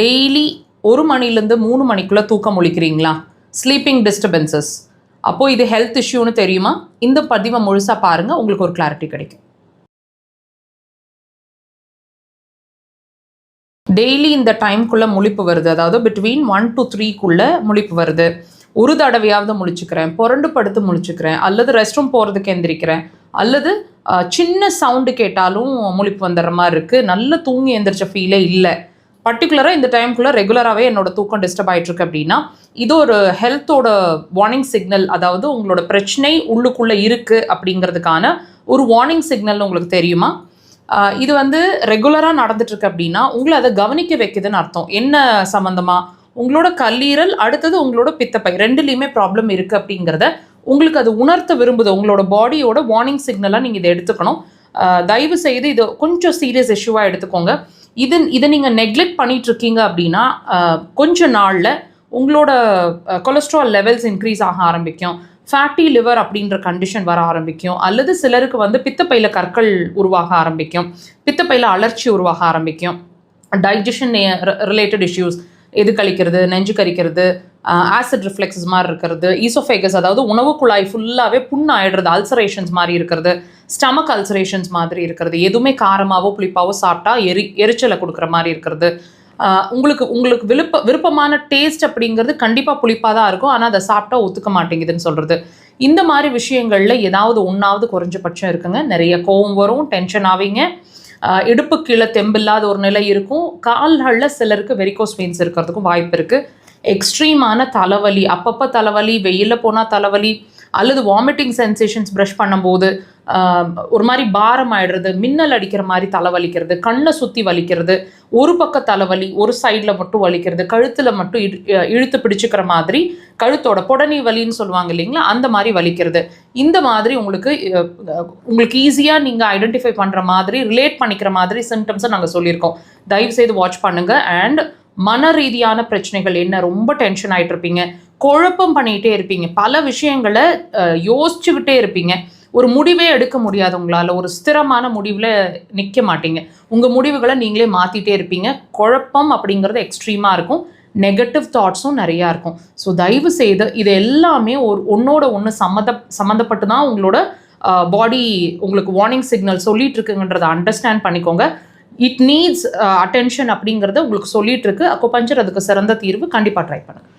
Daily 1 மணிலேருந்து 3 மணிக்குள்ளே தூக்கம் முழிக்கிறீங்களா? Sleeping disturbances. அப்போது இது ஹெல்த் இஷ்யூன்னு தெரியுமா? இந்த பதிவை முழுசாக பாருங்கள், உங்களுக்கு ஒரு கிளாரிட்டி கிடைக்கும். டெய்லி இந்த டைம்குள்ளே முழிப்பு வருது, அதாவது பிட்வீன் 1 to 3க்குள்ளே முழிப்பு வருது. ஒரு தடவையாவது முழிச்சுக்கிறேன், புரண்டு படுத்து முழிச்சுக்கிறேன், அல்லது ரெஸ்ட் ரூம் போகிறதுக்கு எந்திரிக்கிறேன், அல்லது சின்ன சவுண்டு கேட்டாலும் முழிப்பு வந்துடுற மாதிரி இருக்குது, நல்ல தூங்கி எந்திரிச்ச ஃபீலே இல்லை, பர்டிகுலராக இந்த டைம்குள்ளே ரெகுலராகவே என்னோடய தூக்கம் டிஸ்டர்ப் ஆகிட்டுருக்கு அப்படின்னா இது ஒரு ஹெல்த்தோட வார்னிங் சிக்னல். அதாவது உங்களோட பிரச்சனை உள்ளுக்குள்ளே இருக்குது அப்படிங்கிறதுக்கான ஒரு வார்னிங் சிக்னல் உங்களுக்கு தெரியுமா? இது ரெகுலராக நடந்துட்டுருக்கு அப்படின்னா உங்களை அதை கவனிக்க வைக்குதுன்னு அர்த்தம். என்ன சம்மந்தமாக? உங்களோட கல்லீரல், அடுத்தது உங்களோட பித்தப்பை, ரெண்டுலேயுமே ப்ராப்ளம் இருக்குது அப்படிங்கிறத உங்களுக்கு அது உணர்த்த விரும்புது. உங்களோட பாடியோட வார்னிங் சிக்னலாக நீங்கள் இதை எடுத்துக்கணும். தயவு செய்து இது கொஞ்சம் சீரியஸ் இஷ்யூவாக எடுத்துக்கோங்க. இதை நீங்கள் நெக்லெக்ட் பண்ணிகிட்ருக்கீங்க அப்படின்னா கொஞ்ச நாளில் உங்களோட கொலஸ்ட்ரால் லெவல்ஸ் இன்க்ரீஸ் ஆக ஆரம்பிக்கும், ஃபேட்டி லிவர் அப்படின்ற கண்டிஷன் வர ஆரம்பிக்கும், அல்லது சிலருக்கு பித்தப்பையில் கற்கள் உருவாக ஆரம்பிக்கும், பித்தப்பையில் அலர்ச்சி உருவாக ஆரம்பிக்கும், டைஜஷன் ரிலேட்டட் இஷ்யூஸ், எது கழிக்கிறது, நெஞ்சு கறிக்கிறது, ஆசிட் ரிஃப்ளெக்ஸஸ் மாதிரி இருக்கிறது, ஈசோஃபேகஸ் அதாவது உணவு குழாய் ஃபுல்லாகவே புண்ணு ஆகிடுறது, அல்சரேஷன்ஸ் மாதிரி இருக்கிறது, ஸ்டமக் அல்சரேஷன்ஸ் மாதிரி இருக்கிறது, எதுவுமே காரமாகவோ புளிப்பாவோ சாப்பிட்டா எரிச்சலை கொடுக்குற மாதிரி இருக்கிறது, உங்களுக்கு விருப்பமான டேஸ்ட் அப்படிங்கிறது கண்டிப்பாக புளிப்பாக தான் இருக்கும், ஆனால் அதை சாப்பிட்டா ஒத்துக்க மாட்டேங்குதுன்னு சொல்கிறது. இந்த மாதிரி விஷயங்களில் ஏதாவது ஒன்றாவது குறைஞ்சபட்சம் இருக்குங்க. நிறைய கோவம் வரும், டென்ஷன் ஆவீங்க, இடுப்பு கீழே தெம்பில்லாத ஒரு நிலை இருக்கும், கால்களில் சிலருக்கு வெரிகோஸ் வெயின்ஸ் இருக்கிறதுக்கும் வாய்ப்பு இருக்குது, எக்ஸ்ட்ரீமான தலைவலி, அப்பப்போ தலைவலி, வெயிலில் போனால் தலைவலி, அல்லது வாமிட்டிங் சென்சேஷன்ஸ் ப்ரஷ் பண்ணும்போது ஒரு மாதிரி பாரம் ஆகிடுறது, மின்னல் அடிக்கிற மாதிரி தலைவலிக்கிறது, கண்ணை சுற்றி வலிக்கிறது, ஒரு பக்க தலைவலி, ஒரு சைடில் மட்டும் வலிக்கிறது, கழுத்தில் மட்டும் இழுத்து பிடிச்சிக்கிற மாதிரி, கழுத்தோட புடனி வலின்னு சொல்லுவாங்க இல்லைங்களா, அந்த மாதிரி வலிக்கிறது. இந்த மாதிரி உங்களுக்கு ஈஸியாக நீங்கள் ஐடென்டிஃபை பண்ணுற மாதிரி, ரிலேட் பண்ணிக்கிற மாதிரி சிம்டம்ஸை நாங்கள் சொல்லியிருக்கோம். தயவுசெய்து வாட்ச் பண்ணுங்கள். அண்ட் மன ரீதியான பிரச்சனைகள் என்ன, ரொம்ப டென்ஷன் ஆகிட்டு இருப்பீங்க, குழப்பம் பண்ணிகிட்டே இருப்பீங்க, பல விஷயங்களை யோசிச்சுக்கிட்டே இருப்பீங்க, ஒரு முடிவே எடுக்க முடியாது உங்களால், ஒரு ஸ்திரமான முடிவில் நிற்க மாட்டீங்க, உங்கள் முடிவுகளை நீங்களே மாற்றிட்டே இருப்பீங்க, குழப்பம் அப்படிங்கிறது எக்ஸ்ட்ரீமாக இருக்கும், நெகட்டிவ் தாட்ஸும் நிறையா இருக்கும். ஸோ தயவு செய்து இது எல்லாமே ஒன்றோட ஒன்று சம்மந்தப்பட்டு தான் உங்களோட பாடி உங்களுக்கு வார்னிங் சிக்னல் சொல்லிட்டு இருக்குங்கன்றதை அண்டர்ஸ்டாண்ட் பண்ணிக்கோங்க. இட் நீட்ஸ் அட்டென்ஷன் அப்படிங்கிறத உங்களுக்கு சொல்லிட்டு இருக்கு. அக்குபஞ்சர் அதுக்கு சிறந்த தீர்வு. கண்டிப்பாக ட்ரை பண்ணுங்கள்.